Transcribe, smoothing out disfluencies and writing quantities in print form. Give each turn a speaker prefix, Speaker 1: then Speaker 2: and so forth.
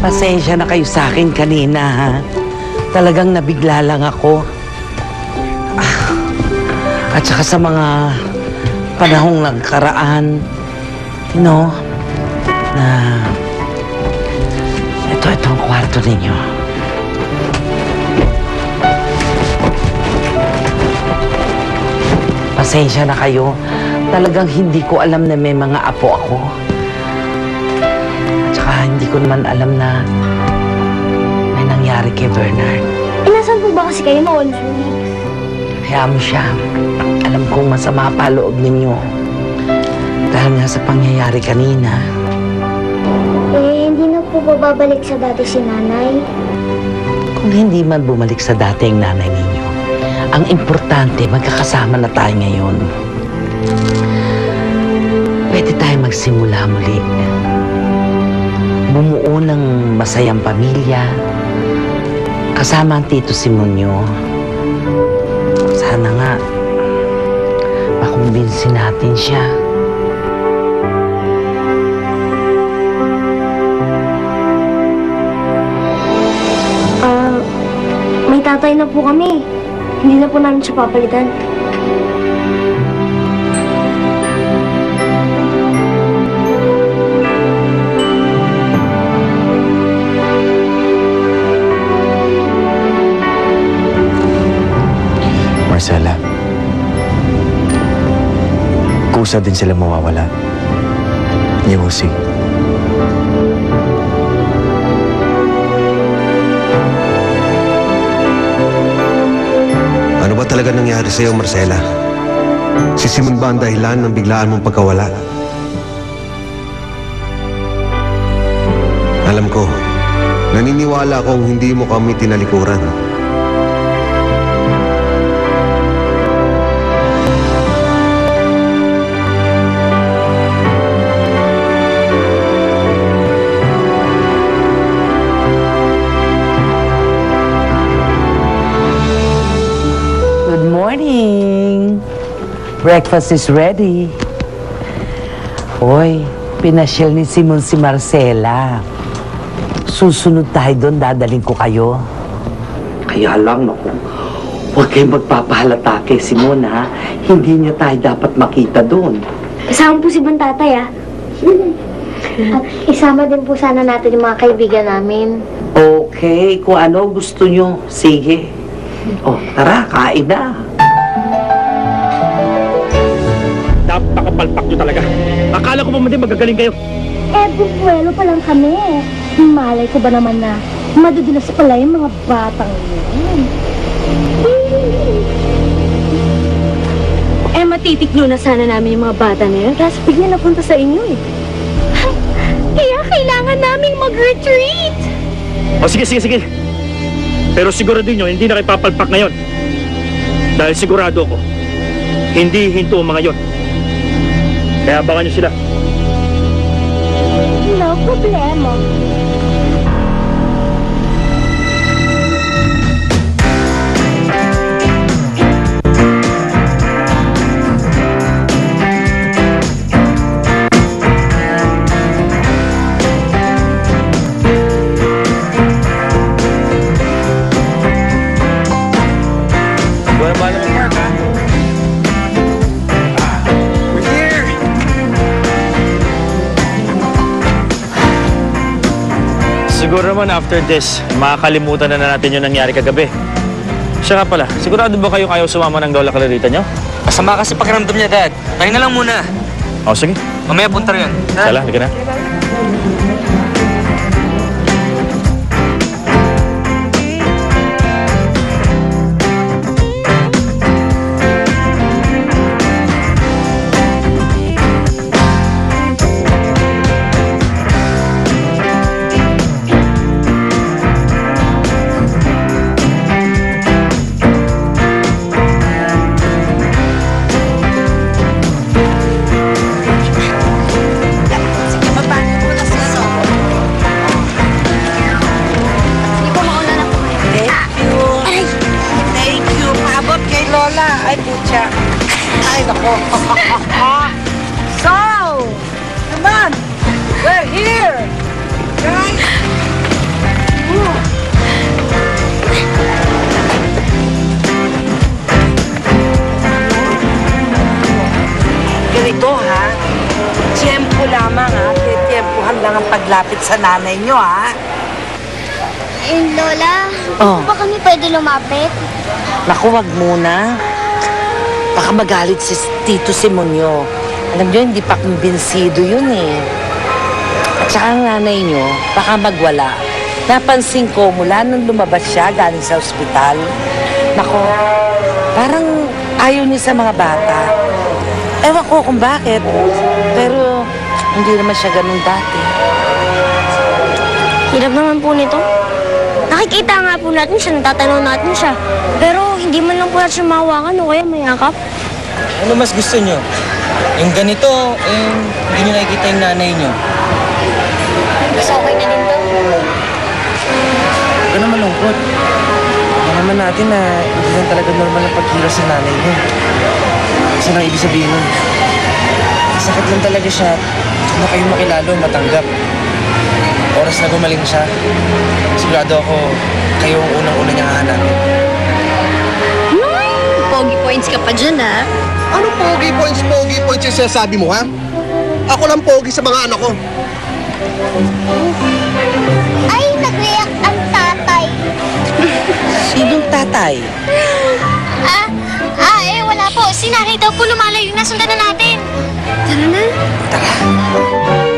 Speaker 1: Pasensya na kayo sa akin kanina, ha? Talagang nabigla lang ako. At saka sa mga panahong nagkaraan, na ito ang kwarto ninyo. Pasensya na kayo. Talagang hindi ko alam na may mga apo ako. At saka hindi ko naman alam na may nangyari kay Bernard.
Speaker 2: Nasaan po ba kasi kayo noon, Julie?
Speaker 1: Hayaan mo siya. Alam kong masama pa loob ninyo. Dahil nga sa pangyayari kanina.
Speaker 2: Hindi na po ba babalik sa dati si nanay?
Speaker 1: Kung hindi man bumalik sa dating nanay ninyo, ang importante, magkakasama na tayo ngayon. Pwede tayo magsimula muli. Bumuo ng masayang pamilya. Kasama ang Tito Simonyo. Sana nga, makumbinsin natin siya.
Speaker 2: May tatay na po kami. Hindi na po namin siya papalitan.
Speaker 3: Marcela, kusa din sila mawawala. You will see.
Speaker 4: Ano ba talaga nangyari sa'yo, Marcela? Si Simon ba ang dahilan ng biglaan mong pagkawala? Alam ko, naniniwala akong hindi mo kami tinalikuran.
Speaker 1: Good morning! Breakfast is ready. Hoy, pinasyal ni Simon si Marcela. Susunod tayo doon, dadaling ko kayo. Kaya lang, naku, huwag kayong magpapahalata kay Simon, ha? Hindi niya tayo dapat makita doon.
Speaker 2: Kasama po si Bantatay, At isama din po sana natin yung mga kaibigan namin.
Speaker 1: Okay, kung ano gusto nyo, sige. Oh, tara, kain na.
Speaker 5: Napakapalpak nyo talaga. Akala ko pa din magagaling kayo.
Speaker 2: Bubuelo pa lang kami. Malay ko ba naman na madudulas pala yung mga batang yun. Matitiklo na sana namin yung mga bata na yun. Kaso bigla napunta sa inyo, Kaya kailangan naming mag-retreat.
Speaker 5: O sige. Pero sigurado nyo, hindi na kayo papalpak ngayon. Dahil sigurado ko, hindi hinto ang mga yon. Kaya abangan nyo sila.
Speaker 2: No problema.
Speaker 5: Siguro naman after this, makakalimutan na natin yung nangyari kagabi. Siya nga pala, sigurado ba kayong ayaw sumama ng Lola Clarita nyo?
Speaker 6: Masama kasi pakiramdam niya, Dad. Tayo na lang muna.
Speaker 5: O, sige.
Speaker 6: Mamaya punta rin.
Speaker 5: Sala, hindi ka na.
Speaker 1: lang ang paglapit sa nanay nyo, ha?
Speaker 2: Lola,
Speaker 1: Oh.
Speaker 2: ba kami pwede lumapit?
Speaker 1: Naku, wag muna. Baka magalit si Tito Simonyo. Alam nyo, hindi pa kumbinsido yun eh. At saka ang nanay nyo, baka magwala. Napansin ko mula nung lumabas siya galing sa ospital. Naku, parang ayaw niya sa mga bata. Ewan ko kung bakit. Pero hindi naman siya ganun dati.
Speaker 2: Hirap naman po nito. Nakikita nga po natin siya, natatanaw natin siya. Pero hindi man lang po natin siya mahawakan o kaya mayakap.
Speaker 6: Ano mas gusto nyo? Yung ganito, hindi nyo nakikita yung nanay nyo.
Speaker 2: Mas okay na din to.
Speaker 3: Huwag ka naman lungkot. Alam naman natin na hindi lang talaga normal ang pagkilos sa nanay mo. Kasi nang ibig sabihin nun, sakit lang talaga siya. Ano kayo makilalo, matanggap. Oras na gumaling siya, sigurado ako kayo ang unang-una niyang hahanapin.
Speaker 2: Pogi points ka pa dyan, ha?
Speaker 4: Ano pogi points yung sinasabi mo, ha? Ako lang pogi sa mga anak ko.
Speaker 2: Ay, nag-react ang tatay.
Speaker 1: Sinong tatay?
Speaker 2: Wala po. Si nanay daw po lumalayo na, sundan na natin. Tara na.
Speaker 1: Tara.